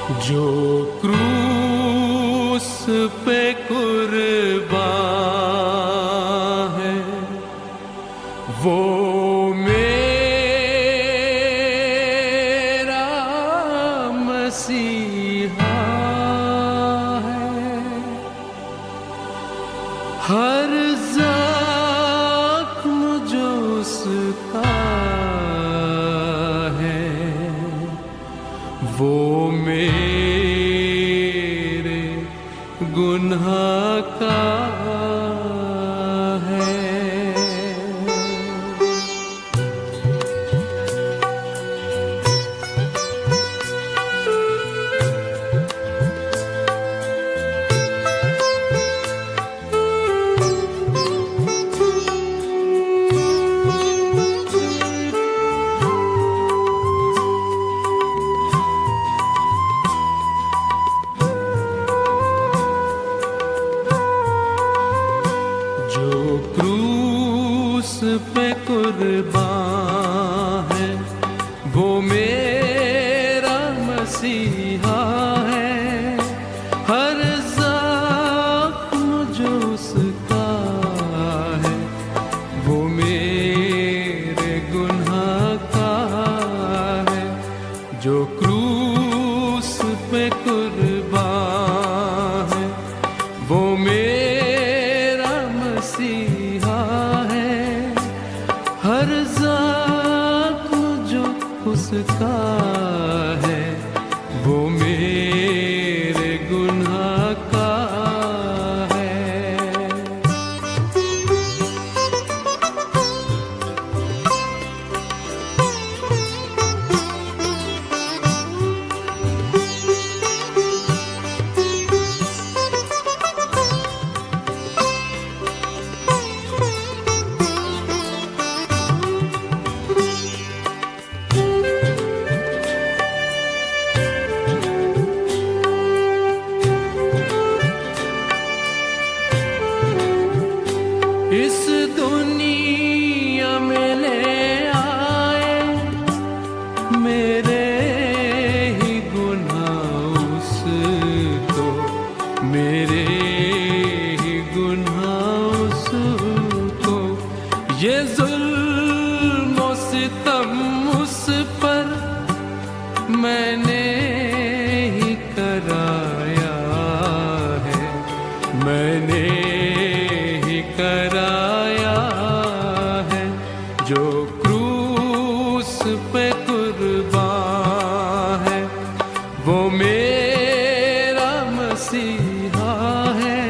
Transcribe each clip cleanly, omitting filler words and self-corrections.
जो क्रूस पे कुर्बान है वो मेरा मसीहा है। हर जख्म जो उसका है वो मेरे गुनाह का है। जो क्रूस पे कुर्बान है वो मेरा मसीहा है। हर ज़ख्म जो उसका है वो मेरे गुनाह का है। जो क्रूस पे कुर्बान है वो मेरा मसीहा है। हर ज़ख्म जो उसका है वो मेरे गुनाह का है। इस दुनिया में ले आए मेरे ही गुनाह उसको, मेरे ही गुनाह उसको। ये जुल्म और सितम उस पर मैंने ही कराया है, मैंने कराया है। जो क्रूस पे कुर्बान है वो मेरा मसीहा है।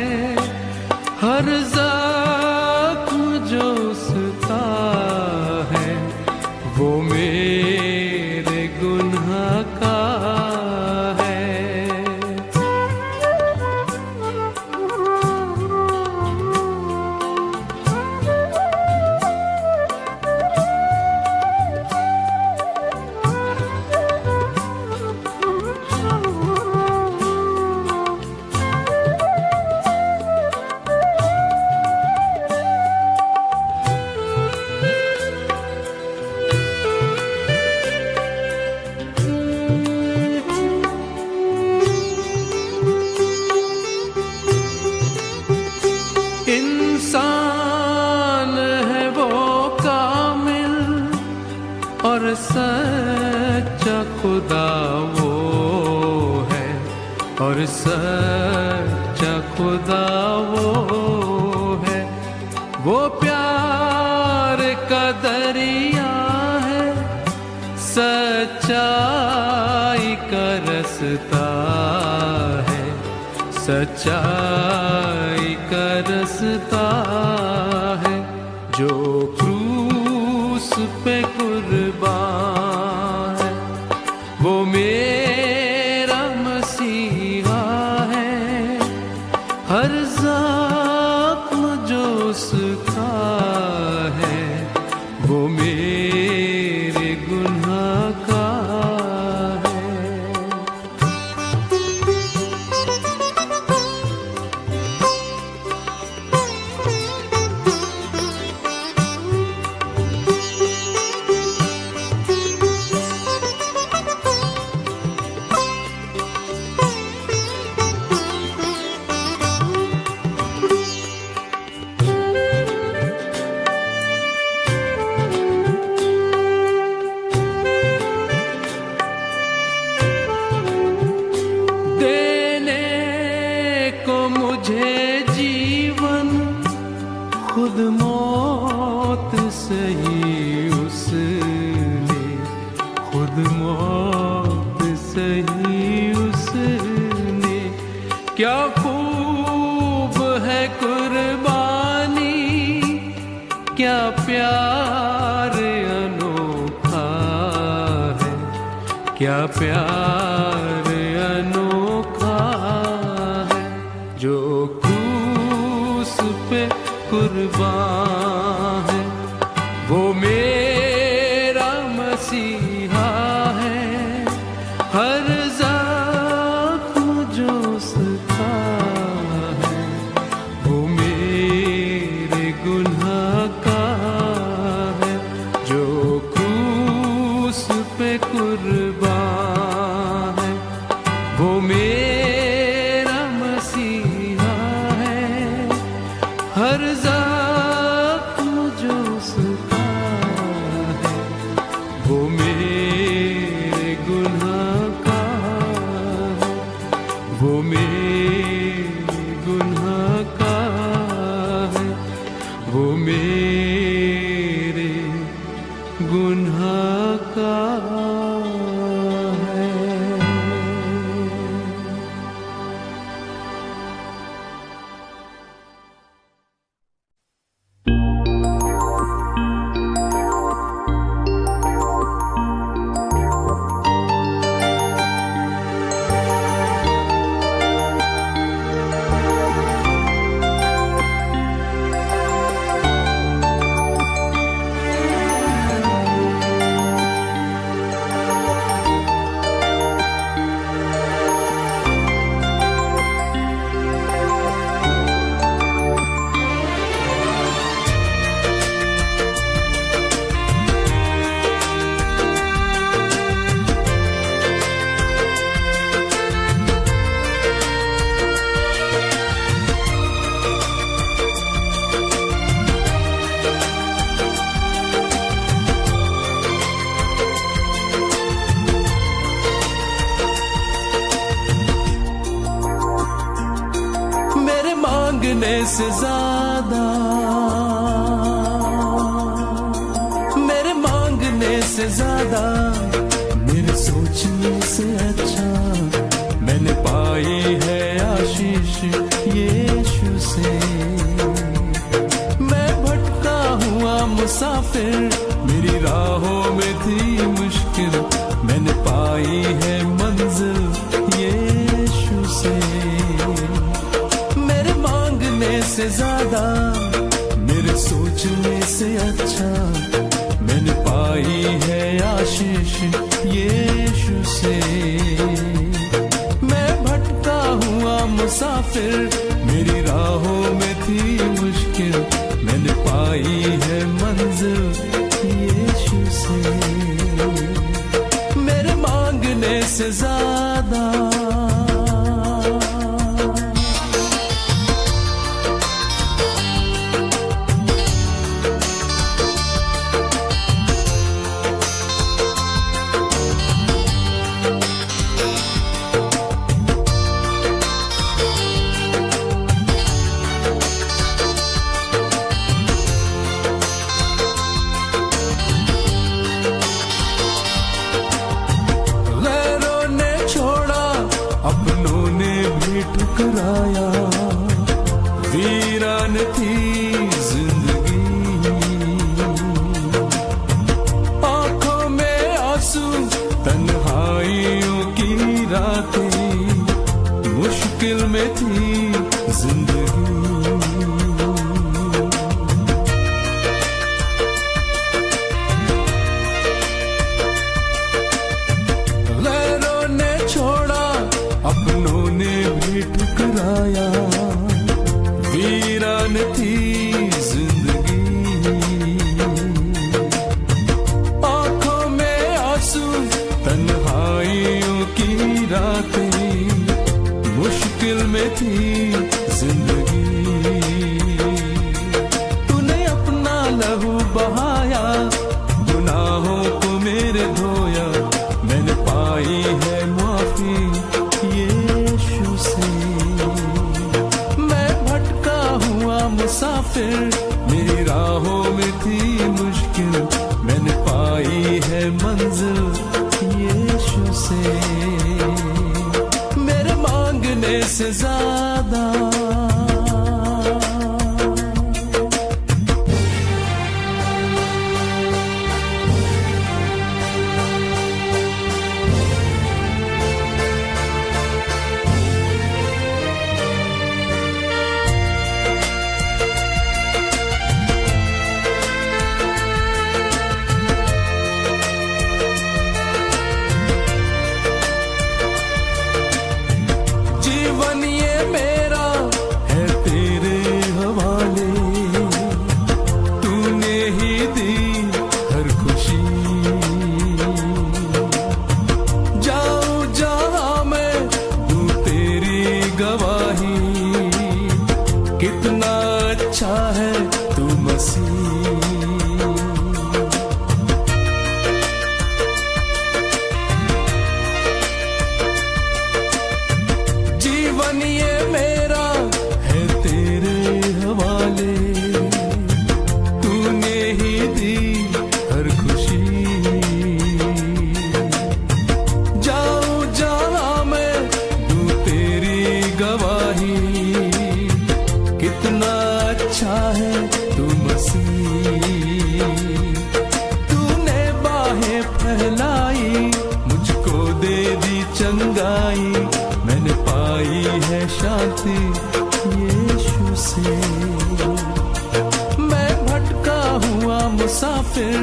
हर ज़ख्म जो उसका है वो मेरे गुनाह का है। इंसान है वो कामिल और सच्चा खुदा वो है, और सच्चा खुदा वो है। वो प्यार का दरिया है, सच्चाई का रास्ता है, सच्चाई का रास्ता है। जो क्रूस पे कुर्बान है वो मेरा मसीहा है। हर ज़ख्म जो उसका है वो मेरे गुनाह का है। बहुत सही उसने, क्या खूब है कुर्बानी, क्या प्यार अनोखा है, क्या प्यार अनोखा है, जो क्रूस पे कुर्बान है, वो मेरा मसीहा है। हर ज़ख्म जो उसका है, वो मेरे गुनाह का है, जो क्रूस पे कुर्बान है, वो मेरा मसीहा है। हर ज़ख्म जो उसका है, वो मेरे गुनाह का है, वो मेरे गुनाह का है, वो मेरे गुनाह का है। मांगने से ज्यादा, मेरे मांगने से ज्यादा, मेरे सोचने से अच्छा मैंने पाई है आशीष यीशु से। मैं भटका हुआ मुसाफिर, मेरी राहों में थी मुश्किल, मैंने पाई है मंजिल यीशु से। से ज्यादा, मेरे सोचने से अच्छा मैंने पाई है आशीष यीशु से। मैं भटका हुआ मुसाफिर, मेरी राहों में थी मुश्किल, मैंने पाई है मंजिल यीशु से। मेरे मांगने से ज्यादा, ठुकराया, वीरान थी जिंदगी, आंखों में आंसू, तन्हाइयों की रातें, मुश्किल में थी जिंदगी। गैरों ने छोड़ा, अपनों ने भी ठुकराया, वीरान थी जिंदगी, आंखों में आंसू, तन्हाइयों की रातें, मुश्किल में थी जिंदगी। तूने अपना लहू बहाया, गुनाहों को मेरे धोया, मैंने पाई है माफी यीशु से। मैं भटका हुआ मुसाफिर, मेरी राहों में थी मुश्किल, मैंने पाई है मंजिल यीशु से ज्यादा। जीवन ये मेरा है तेरे हवाले, तूने ही दी हर खुशी। जाऊं जहां मैं दूं तेरी गवाही, कितना अच्छा है तू मसीह। जीवन ये मेरा है तेरे हवाले, तूने ही दी हर खुशी। जाऊं जहां मैं दूं तेरी गवाही, कितना अच्छा है तू मसीह। तूने बाहें फैलाई, मुझको दे दी चंगाई, मैंने पाई है शांति यीशु से। मैं भटका हुआ मुसाफिर,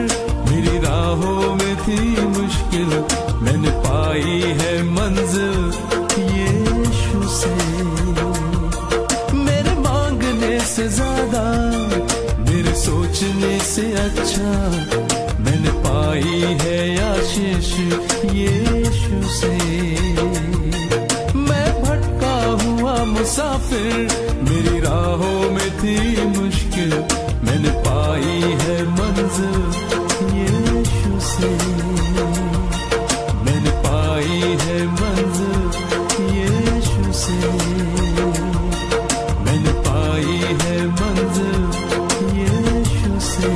मेरी राहों में थी मुश्किल, मैंने पाई है मंजिल यीशु से। मेरे मांगने से ज्यादा, मेरे सोचने से अच्छा, मैंने पाई है आशीष यीशु से। मुसाफिर, मेरी राहों में थी मुश्किल, मैंने पाई है मंजिल यीशु से। मैंने पाई है मंजिल यीशु से, मैंने पाई है मंजिल यीशु से।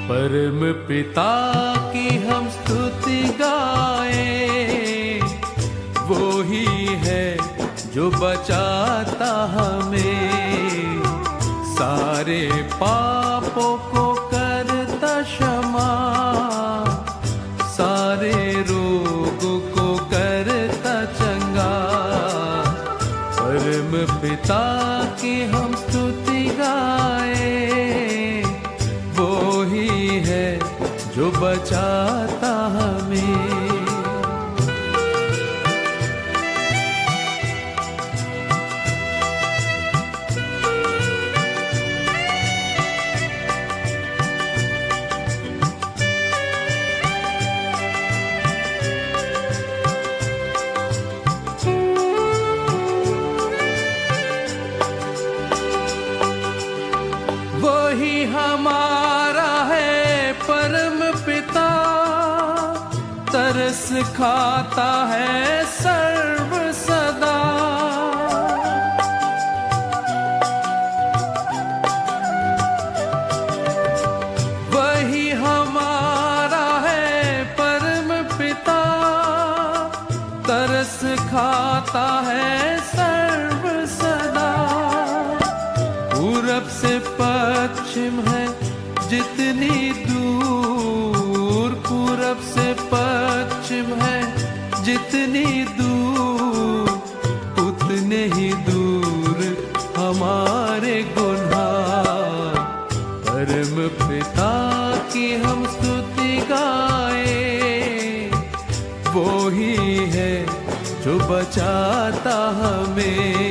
परम पिता की हम स्तुति गाएं, वो ही है जो बचाता हमें, सारे पापों को करता क्षमा, सारे रोगों को करता चंगा। परम पिता की हम स्तुति गाएं, वो ही है जो बचाता हमें। वही हमारा है परम पिता, तरस खाता है सर्व सदा। वही हमारा है परम पिता, तरस खाता है सर्व सदा। पूरब से पश्चिम है जितनी दूर, पूरब से पश्चिम है जितनी दूर, उतने ही दूर हमारे गुनाह। परम पिता की हम स्तुति गाएं, वो ही है जो बचाता हमें।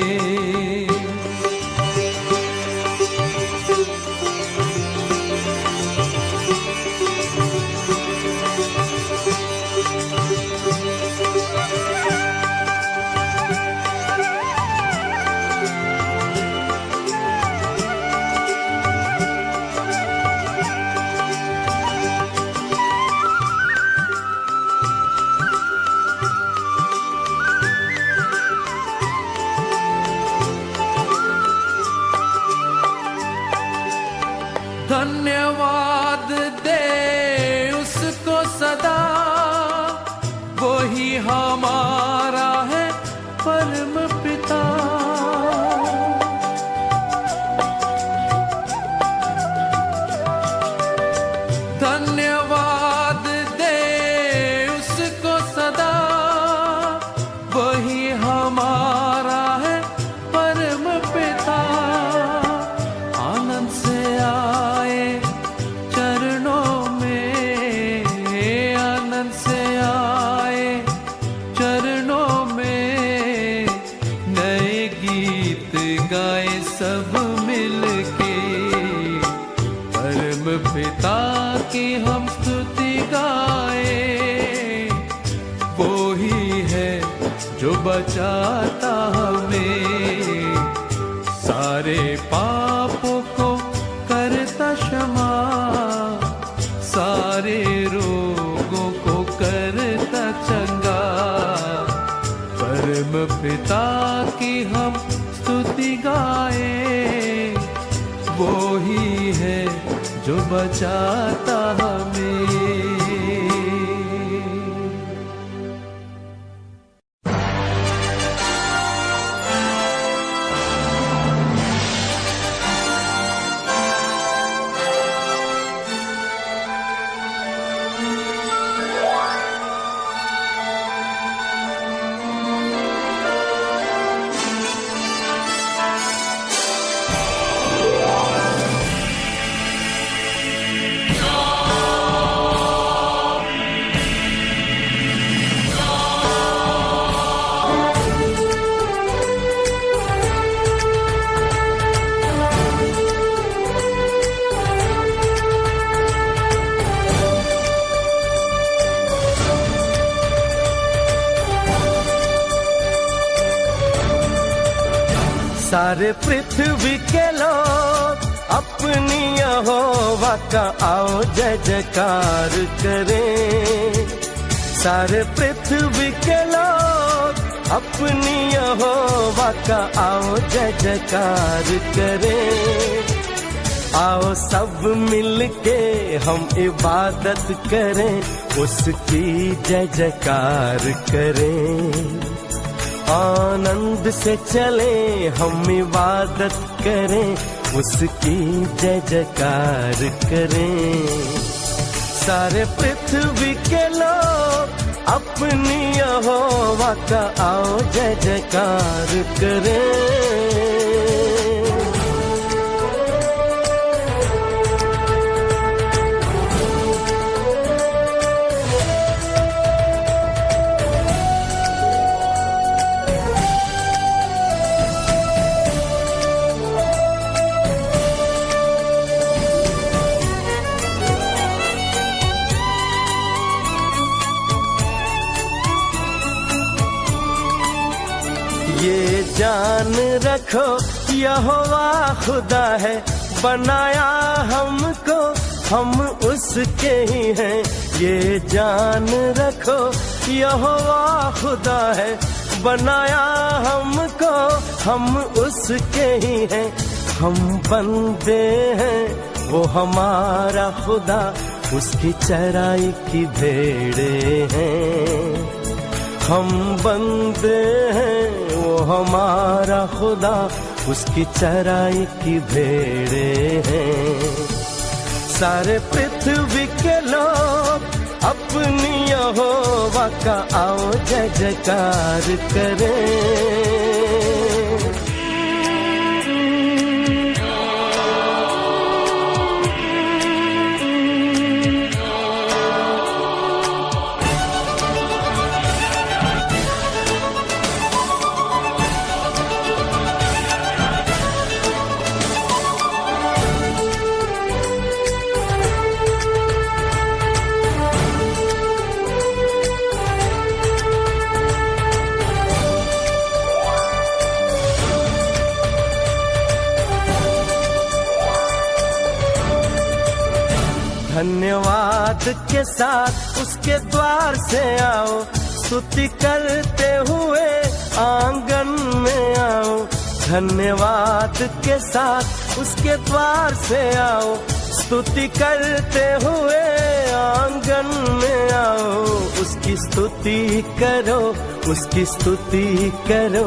धन्यवाद दे उसको सदा, वो ही हमारा है परम पिता। धन्यवाद दे उसको सदा, वही हमारा है परम पिता। आनंद से आए चरणों में, आनंद से आए चरणों में, नए गीत गाए सब मिलके, परम पिता की हम स्तुति गाए। वो ही है जो बचाता हमें, सारे पापों को करता क्षमा, सारे रोगों को करता चंगा। परम पिता की हम स्तुति गाए, वो ही है जो बचाता हमें। सारे पृथ्वी के लोग अपनी यहोवा का आओ जय जयकार करें। सारे पृथ्वी के लोग अपनी यहोवा का आओ जय जयकार करें। आओ सब मिलके हम इबादत करें, उसकी जय जयकार करें। आनंद से चले हम इबादत करें, उसकी जय जयकार करें। सारे पृथ्वी के लोग अपनी यहोवा का आओ जय जयकार करें। ये जान रखो यहोवा खुदा है, बनाया हमको हम उसके ही हैं। ये जान रखो यहोवा खुदा है, बनाया हमको हम उसके ही हैं। हम बंदे हैं वो हमारा खुदा, उसकी चराई की भेड़े हैं। हम बंदे हैं वो हमारा खुदा, उसकी चराई की भेड़े हैं। सारे पृथ्वी के लोग अपनी यहोवा का आओ जय जयकार करें। धन्यवाद के साथ उसके द्वार से आओ, स्तुति करते हुए आंगन में आओ। धन्यवाद के साथ उसके द्वार से आओ, स्तुति करते हुए आंगन में आओ। उसकी स्तुति करो, उसकी स्तुति करो,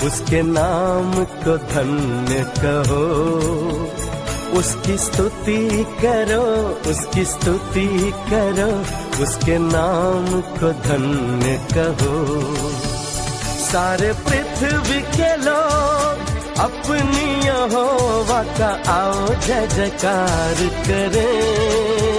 उसके नाम को धन्य कहो। उसकी स्तुति करो, उसकी स्तुति करो, उसके नाम को धन्य कहो। सारे पृथ्वी के लोग अपनी यहोवा का आओ जय जयकार करें।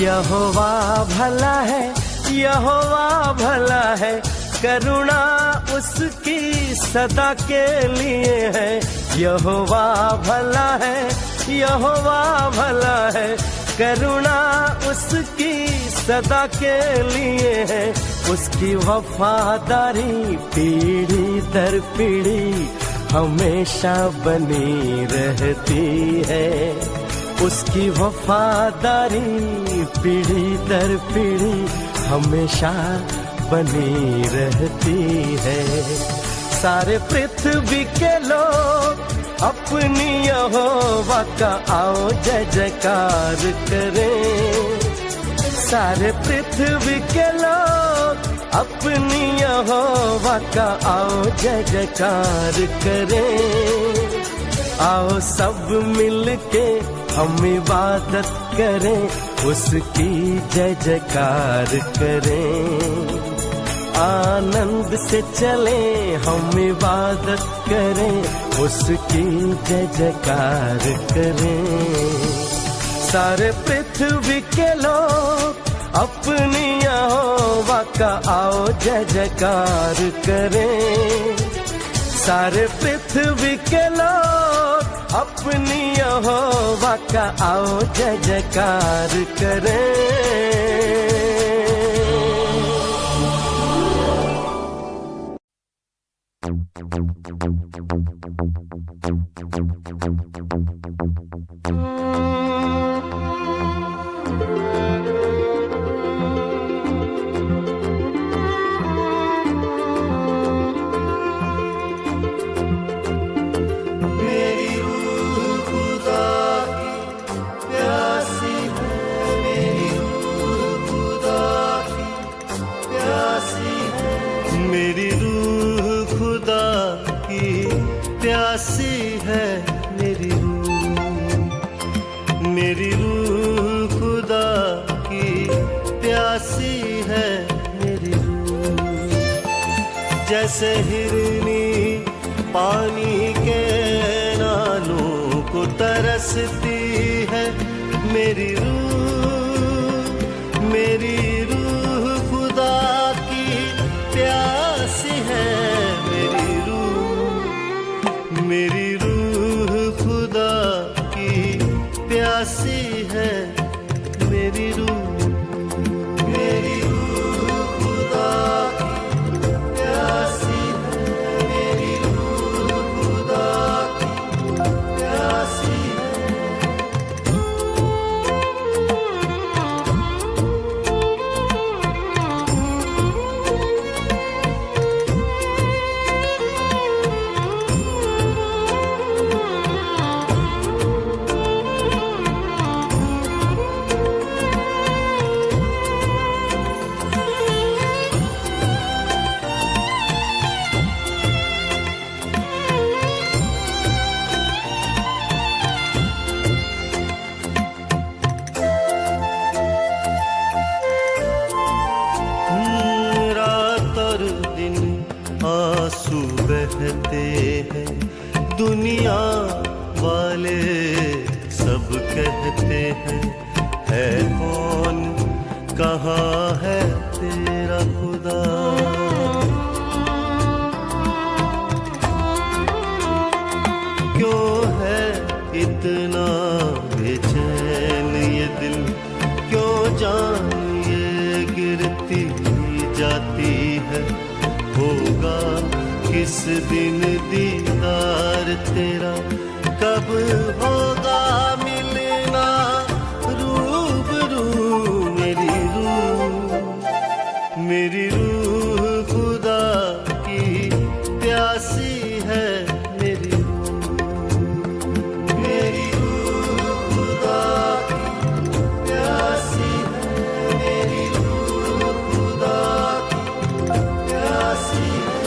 यहोवा भला है, यहोवा भला है, करुणा उसकी सदा के लिए है। यहोवा भला है, यहोवा भला है, करुणा उसकी सदा के लिए है। उसकी वफादारी पीढ़ी दर पीढ़ी हमेशा बनी रहती है। उसकी वफादारी पीढ़ी दर पीढ़ी हमेशा बनी रहती है। सारे पृथ्वी के लोग अपनी यहोवा का आओ जय जयकार करें। सारे पृथ्वी के लोग अपनी यहोवा का आओ जय जयकार करें। आओ सब मिलके हम इबादत करें, उसकी जय जयकार करें। आनंद से चलें हम इबादत करें, उसकी जय जयकार करें। सारे पृथ्वी के लोग अपनी यहोवा का आओ जय जयकार करें। सारे पृथ्वी के लोग अपनी यहोवा का आओ जय जयकार करें। प्यासी है मेरी रूह खुदा की प्यासी है मेरी रूह। जैसे हिरनी पानी के नालों को तरसती है मेरी रूह खुदा की प्यासी है मेरी रूह खुदा की प्यासी है मेरी रूह खुदा की प्यासी है मेरी रूह खुदा की प्यासी आंसू बहते हैं, दुनिया वाले सब कहते हैं, है कौन, कहाँ है तेरा खुदा। क्यों है इतना बेचैन किस दिन दीदार तेरा, कब होगा मिलना रूबरू। मेरी रूह खुदा की प्यासी है, मेरी रूह खुदा की प्यासी है, मेरी रूह खुदा की प्यासी है।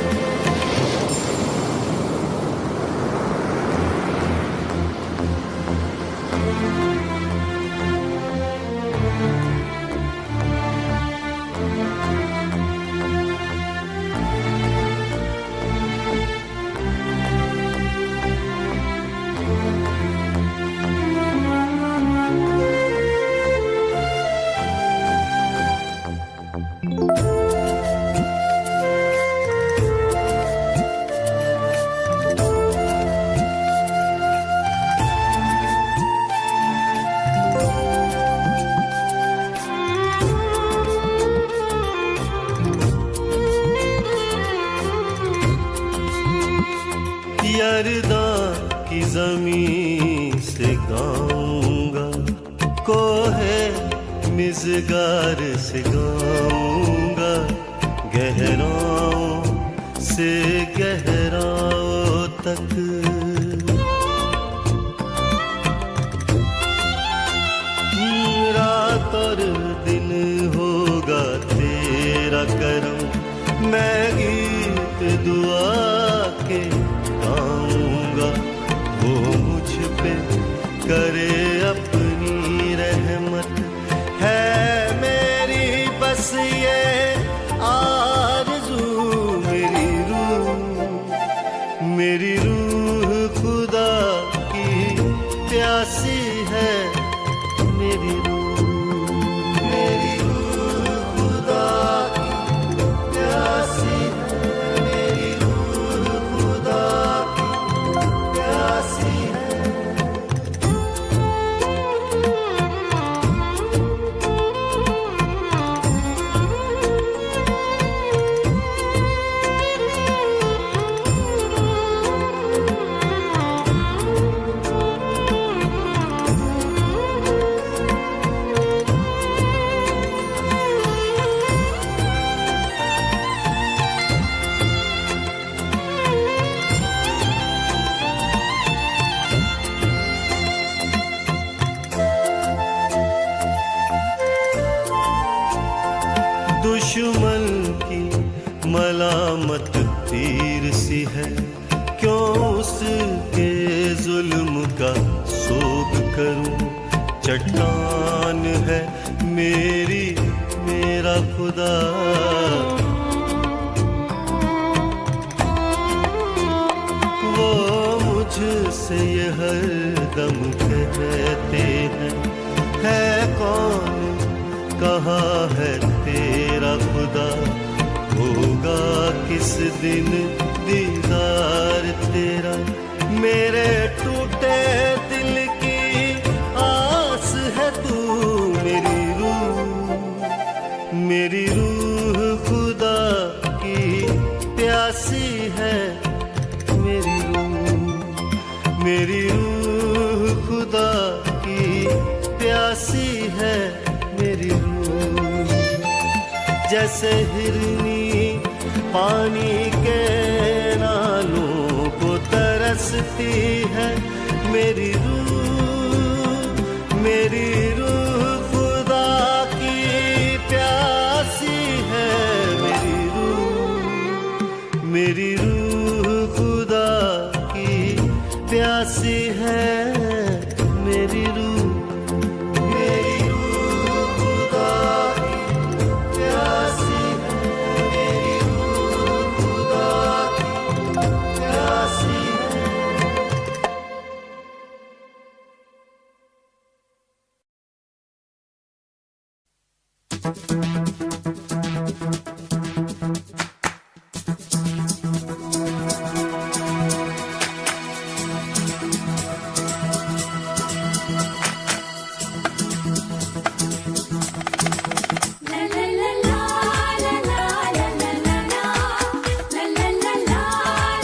यरदां की ज़मीं से गाऊंगा, कोहे मिज़गार से गाऊंगा, गहराओं से गहराओं तक। रात और दिन होगा तेरा करम, मैं गीत दुआ के गाऊंगा, वो मुझ पे करे अपनी रहमत। है मेरी बस ये आरज़ू, मेरी रूह खुदा की प्यासी है, मेरी रूह खुदा की प्यासी है, मेरी रूह खुदा की प्यासी है। दुश्मन की मलामत तीर सी है, क्यों उसके जुल्म का सोग करूं। चट्टान है मेरा खुदा, वो मुझसे ये हरदम कहते हैं, है कौन कहाँ है तेरा खुदा। होगा किस दिन दीदार तेरा, मेरे टूटे दिल की आस है तू। मेरी रूह खुदा की प्यासी है, मेरी रूह खुदा की प्यासी है, मेरी रूह। जैसे हिरनी पानी के नालों को तरसती है, मेरी रूह खुदा की प्यासी है, मेरी रूह खुदा की प्यासी है, मेरी रूह खुदा की प्यासी है, मेरी रूह खुदा की प्यासी है। La la la la la la la la la la la la la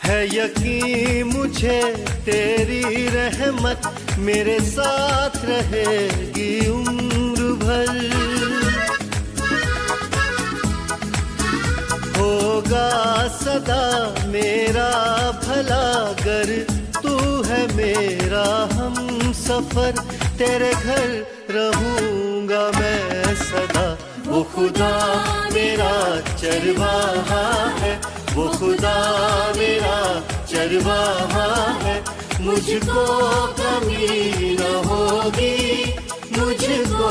है यकीन मुझे तेरी रहमत मेरे साथ रहेगी उम्र भर। होगा सदा मेरा भला गर तू है मेरा हम सफर, तेरे घर रहूंगा मैं सदा। वो खुदा मेरा चरवाहा है, वो खुदा मेरा चरवाहा है, मुझको कमी न होगी, मुझको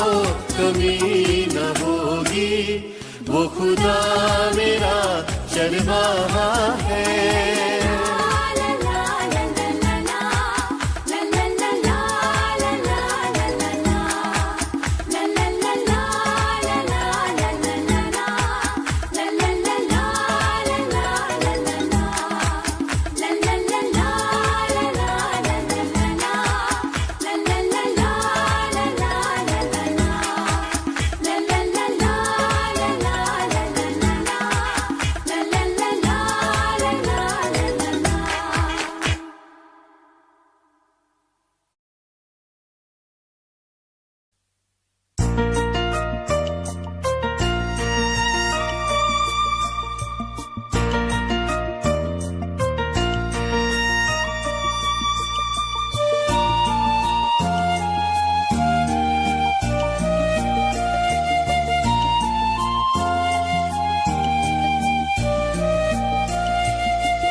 कमी न होगी। वो खुदा मेरा चरवाहा है।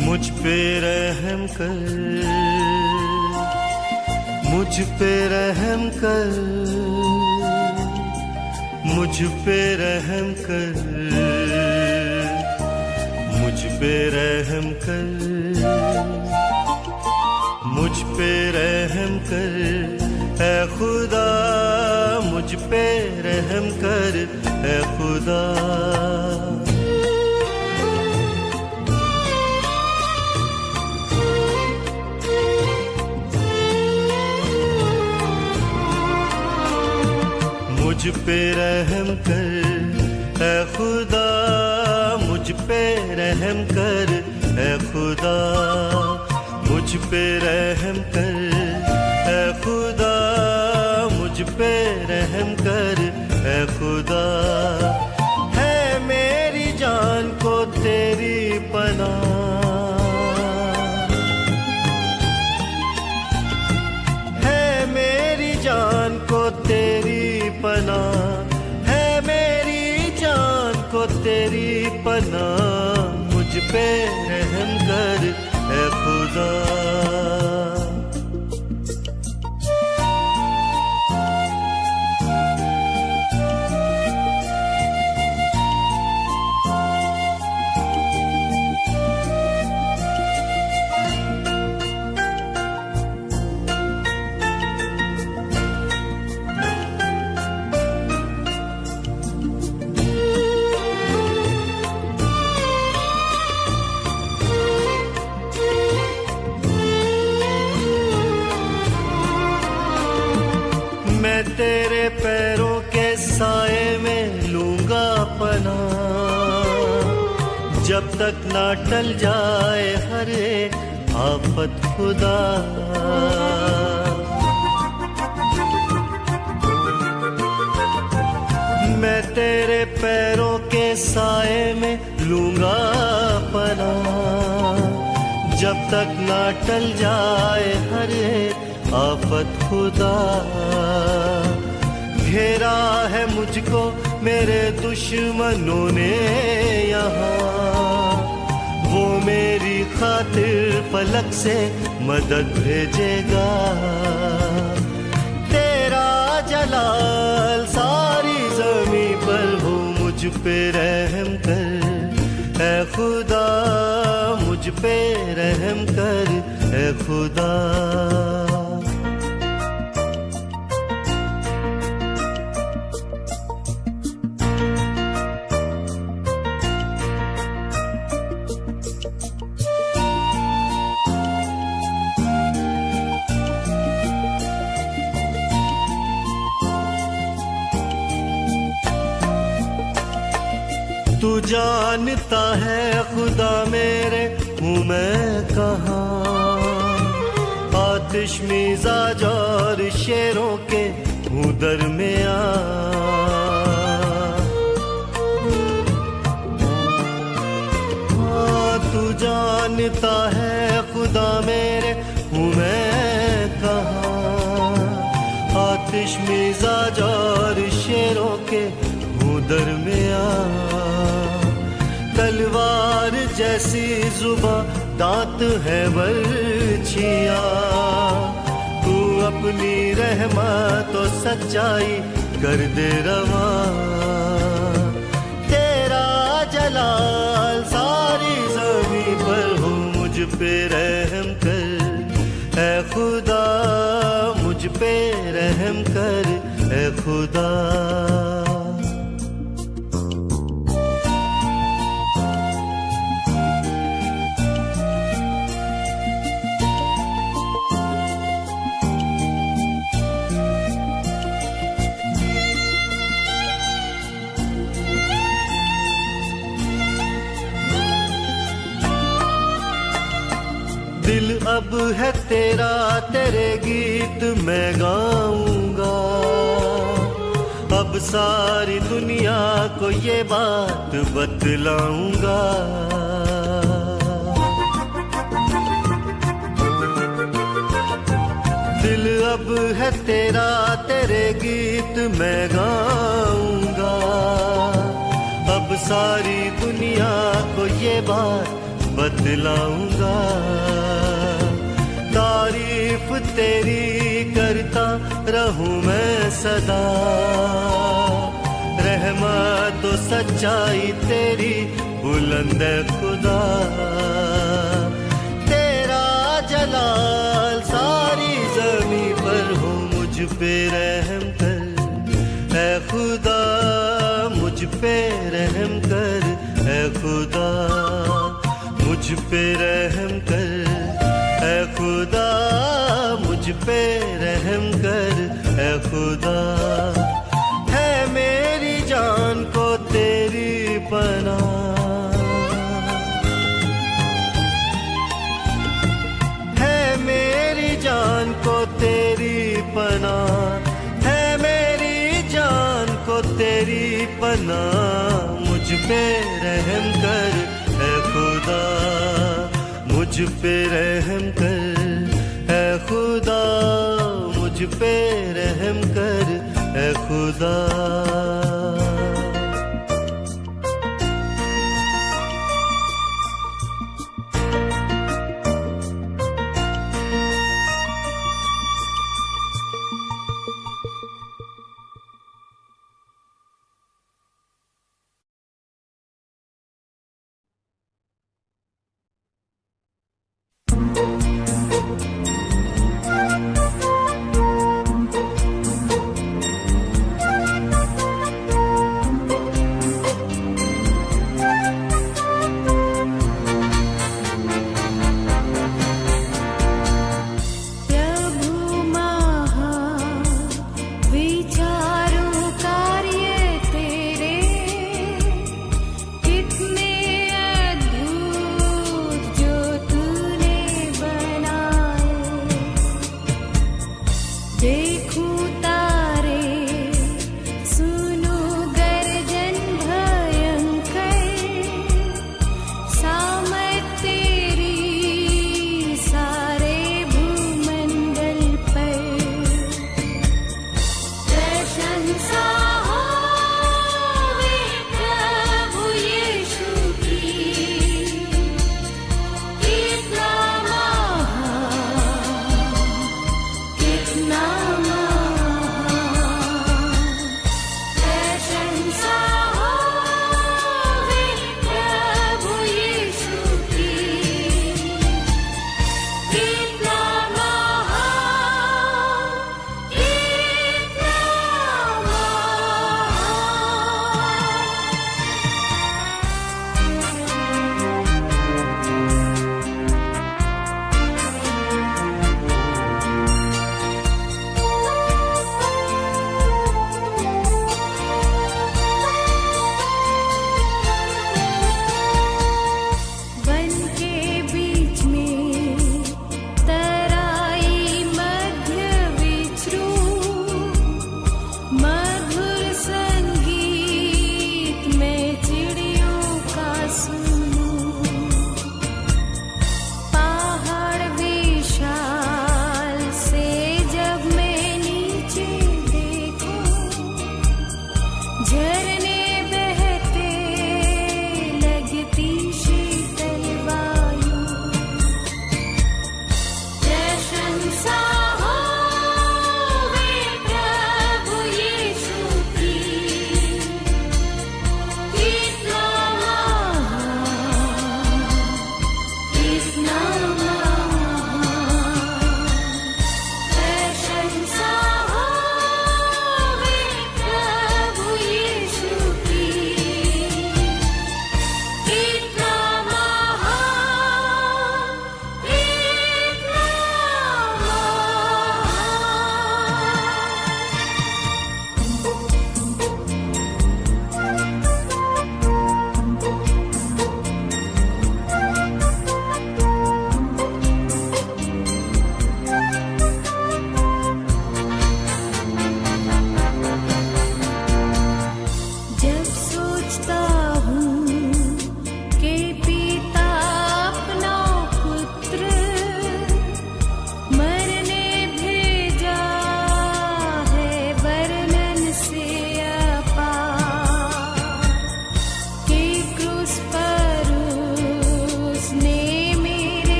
मुझ पे रहम कर, मुझ पे रहम कर, मुझ पे रहम कर, मुझ पे रहम कर, मुझ पे रहम कर, ऐ खुदा मुझ पे रहम कर, ऐ खुदा। मुझ पे रहम कर, ऐ खुदा मुझ पे रहम कर, ऐ खुदा मुझ पे रहम कर, ऐ खुदा मुझ पे रहम कर, ऐ खुदा। है मेरी जान को तेरी पनाह, है मेरी जान को तेरी पनाह, है मेरी जान को तेरी पनाह। मुझ पे रहम कर, ऐ खुदा। मैं तेरे पैरों के साए में लूंगा पनाह, जब तक ना टल जाए हर एक आफत खुदा। मैं तेरे पैरों के साए में लूंगा पनाह, जब तक ना टल जाए हर एक आफत खुदा। घेरा है मुझको मेरे दुश्मनों ने यहाँ, वो मेरी खातिर फलक से मदद भेजेगा। तेरा जलाल सारी ज़मीं पर हो, मुझ पे रहम कर, ऐ खुदा मुझ पे रहम कर, ऐ खुदा। तू जानता है खुदा मेरे हूँ मैं आतिश मिजाज और शेरों के हूँ दरमियाँ। तू जानता है खुदा मेरे हूँ मैं कहाँ, आतिश मिजाज और शेरों के हूँ दरमियाँ। तलवार जैसी जुबां दांत है बरछियाँ, तू अपनी रहमत और सच्चाई कर दे रवा। तेरा जलाल सारी ज़मीं पर हो, मुझ पे रहम कर ऐ खुदा, मुझ पे रहम कर ऐ खुदा। दिल अब है तेरा, तेरे गीत मैं गाऊंगा, अब सारी दुनिया को ये बात बतलाऊंगा। दिल अब है तेरा, तेरे गीत मैं गाऊंगा, अब सारी दुनिया को ये बात बतलाऊंगा। तारीफ तेरी करता रहूं मैं सदा, रहमत तो सच्चाई तेरी बुलंद है खुदा। तेरा जलाल सारी ज़मीं पर हो, मुझ पे रहम कर ऐ खुदा, मुझ पे रहम कर ऐ खुदा, मुझ पे रहम कर ऐ खुदा, मुझ पे रहम कर ऐ खुदा। है मेरी जान को तेरी पनाह, है मेरी जान को तेरी पनाह, है मेरी जान को तेरी पनाह। मुझ पे रहम कर ऐ खुदा, मुझ पे रहम कर ऐ खुदा, मुझ पे रहम कर ऐ खुदा। कितने अद्भुत जो तूने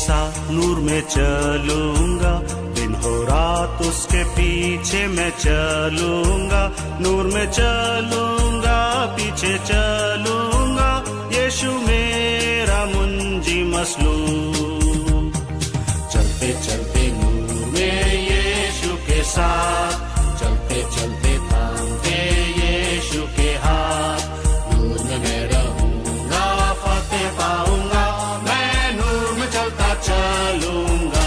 साथ नूर में चलूंगा, दिन हो रात उसके पीछे मैं चलूंगा, नूर में चलूंगा, पीछे चलूंगा, यीशु मेरा मुंजी मसलूम। चलते चलते नूर में यीशु के साथ, चलते चलते थामते यीशु के हाथ, नूर में मैं रहूंगा, फतेह पाऊंगा, मैं नूर में चलता चलूंगा।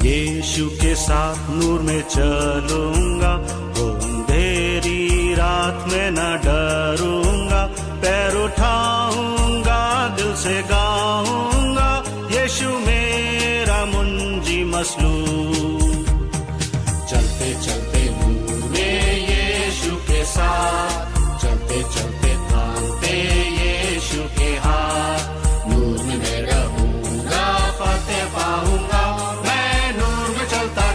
यीशु के साथ नूर में चलूंगा, वो अंधेरी रात में न डरूंगा, पैर उठाऊंगा, दिल से गाऊंगा, यीशु मेरा मुंजी मसलूम। चलते चलते नूर में यीशु के साथ, चलते चलते थामते यीशु के हाथ, नूर में मैं रहूंगा, फतेह पाऊंगा,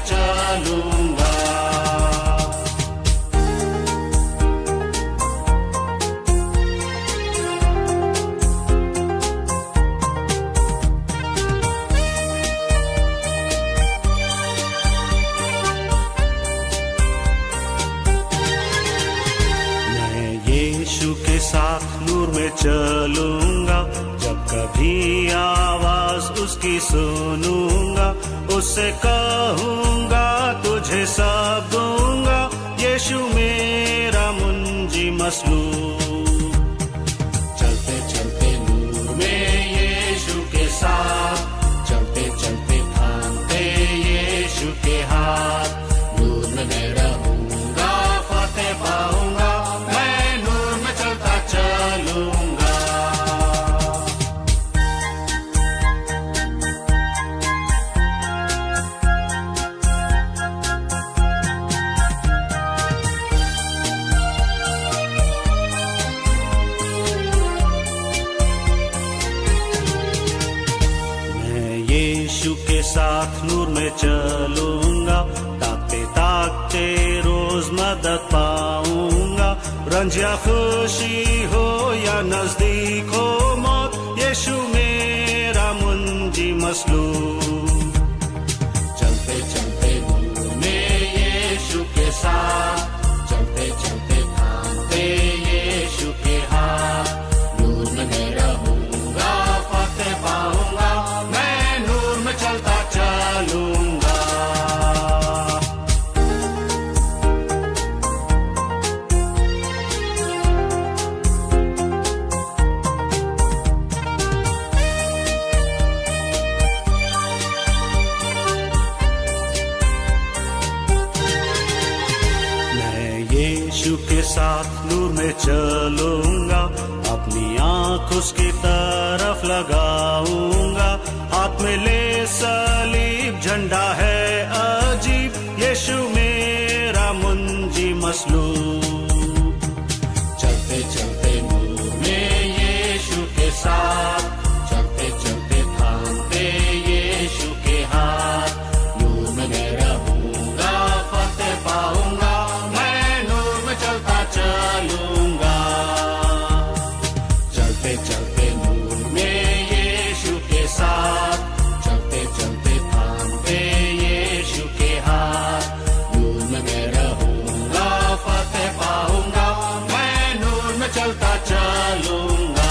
चलूंगा। मैं यीशु के साथ नूर में चलूंगा, जब कभी आवाज उसकी सुनूंगा, उससे कहूंगा तुझे सब दूंगा, यीशु मेरा मुंजी मसलूम। चलते चलते नूर में यीशु के साथ, चलते चलते थामते यीशु के हाथ, नूर में मैं रहूंगा, फतेह पाऊंगा, मैं नूर में चलता चलूंगा। यीशु के साथ नूर में चलूंगा, ताकते ताकते रोज मदद पाऊंगा, रंज या खुशी हो या नजदीक हो मौत, यीशु मेरा मुंजी मसलूम। चलते चलते नूर में यीशु के साथ, चलते चलते थामते यीशु के हाथ, नूर में मैं रहूंगा, फतेह पाऊंगा, चलता चलूंगा। मैं यीशु के साथ नूर में चलूंगा, अपनी आंख उसकी तरफ लगाऊंगा, हाथ में ले सलीब, झंडा है अजीब, यीशु मेरा मुंजी मसलूम। चलते चलते नूर में यीशु के साथ, चलते चलते थामते यीशु के हाथ, नूर में मैं रहूंगा, फतेह पाऊंगा, मैं नूर में चलता चलूंगा। चलते चलते नूर में यीशु के साथ, चलते चलते थामते यीशु के हाथ, नूर में मैं रहूंगा, फतेह पाऊंगा, मैं नूर में चलता चलूंगा।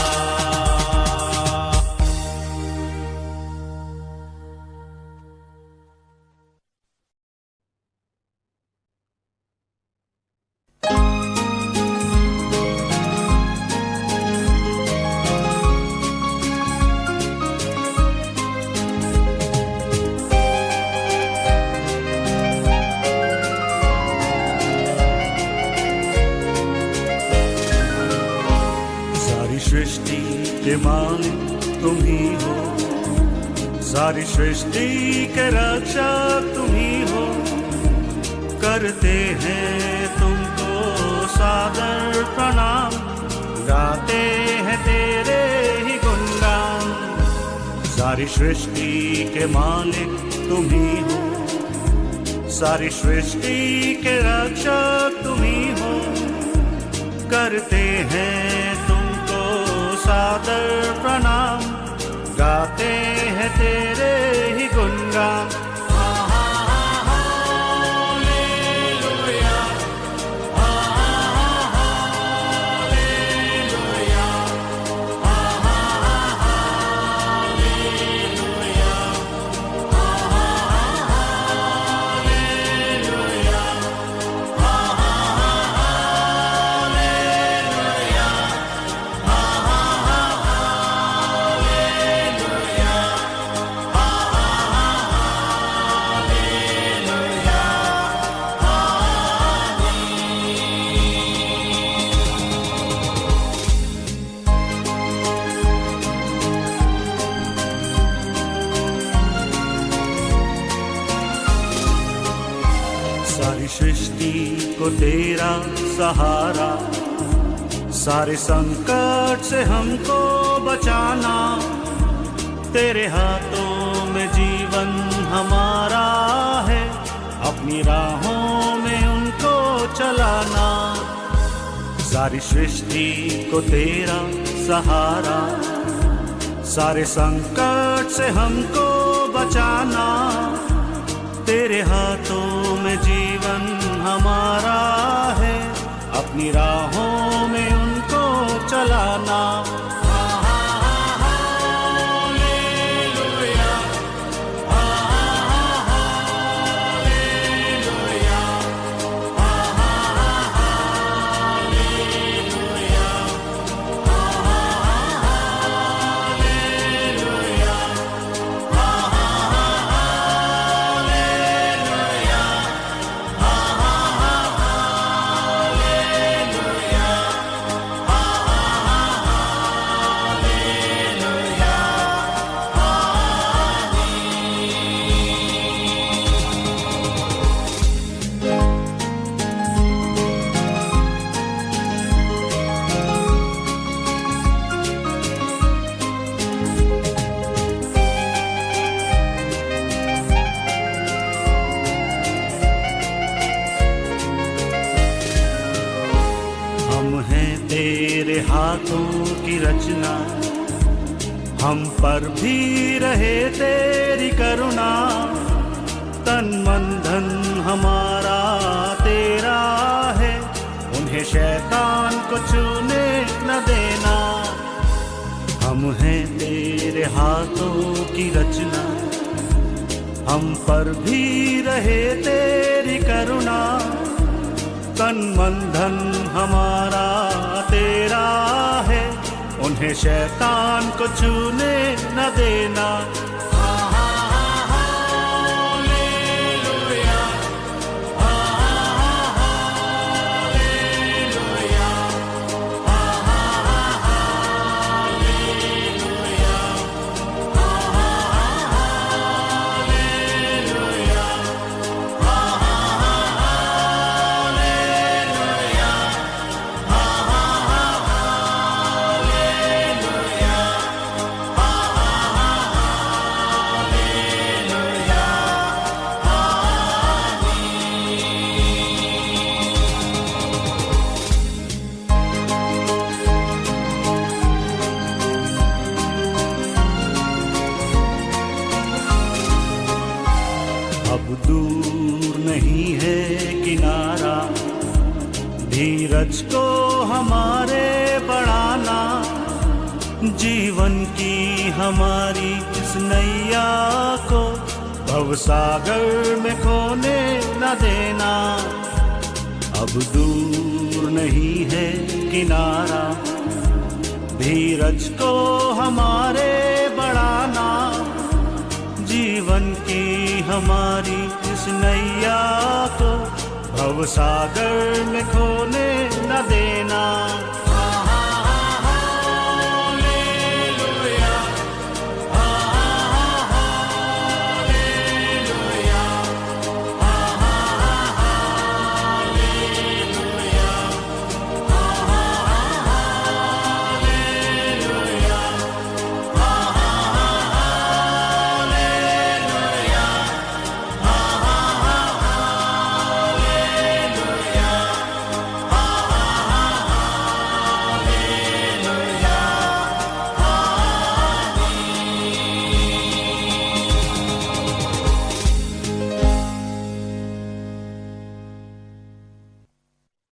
सृष्टि के मालिक तुम ही हो, सारी सृष्टि के रक्षक तुम ही हो, करते हैं तुमको सादर प्रणाम, गाते हैं तेरे ही सारी सृष्टि के मालिक तुम ही हो, सारी सृष्टि के रक्षक तुम ही हो। करते हैं तुमको सादर प्रणाम, गाते हैं तेरे ही गुणगान। सारी सृष्टि को तेरा सहारा, सारे संकट से हमको बचाना। तेरे हाथों में जीवन हमारा है, अपनी राहों में उनको चलाना। सारी सृष्टि को तेरा सहारा, सारे संकट से हमको बचाना। तेरे हाथों में जीवन हमारा है, अपनी राहों में उनको चलाना। तेरे हाथों की रचना, हम पर भी रहे तेरी करुणा। तन मन धन हमारा तेरा है, उन्हें शैतान को छूने न देना। हम हैं तेरे हाथों की रचना, हम पर भी रहे तेरी करुणा। तन मन धन हमारा तेरा है, उन्हें शैतान को छूने न देना। अब दूर नहीं है किनारा, धीरज को हमारे बढ़ाना। जीवन की हमारी इस नैया को भवसागर में खोने न देना। अब दूर नहीं है किनारा, धीरज को हमारे बढ़ाना। जीवन की हमारी इस नैया को भवसागर में खोने न देना।